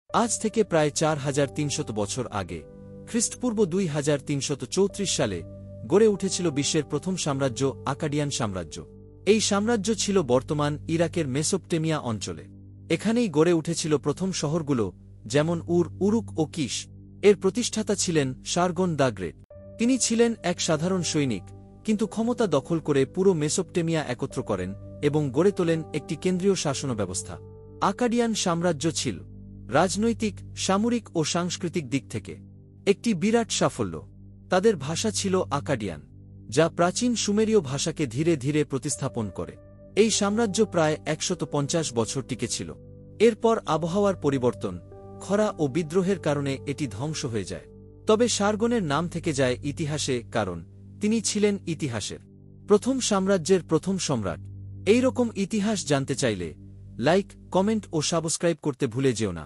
আজ থেকে প্রায় ৪৩০০ বছর আগে খ্রিস্টপূর্ব ২৩৩৪ সালে গড়ে উঠেছিল বিশ্বের প্রথম সাম্রাজ্য আকাডিয়ান সাম্রাজ্য। এই সাম্রাজ্য ছিল বর্তমান ইরাকের মেসোপটেমিয়া অঞ্চলে। এখানেই গড়ে উঠেছিল প্রথম শহরগুলো, যেমন উরুক ও কিশ। এর প্রতিষ্ঠাতা ছিলেন সারগন দ্য গ্রেট। তিনি ছিলেন এক সাধারণ সৈনিক, কিন্তু ক্ষমতা দখল করে পুরো মেসোপটেমিয়া একত্র করেন এবং গড়ে তোলেন একটি কেন্দ্রীয় শাসন ব্যবস্থা। আকাডিয়ান সাম্রাজ্য ছিল রাজনৈতিক, সামরিক ও সাংস্কৃতিক দিক থেকে একটি বিরাট সাফল্য। তাদের ভাষা ছিল আকাডিয়ান, যা প্রাচীন সুমেরীয় ভাষাকে ধীরে ধীরে প্রতিস্থাপন করে। এই সাম্রাজ্য প্রায় ১৫০ বছর টিকেছিল। এরপর আবহাওয়ার পরিবর্তন, খরা ও বিদ্রোহের কারণে এটি ধ্বংস হয়ে যায়। তবে সারগনের নাম থেকে যায় ইতিহাসে, কারণ তিনি ছিলেন ইতিহাসের প্রথম সাম্রাজ্যের প্রথম সম্রাট। এই রকম ইতিহাস জানতে চাইলে লাইক, কমেন্ট ও সাবস্ক্রাইব করতে ভুলে যেও না।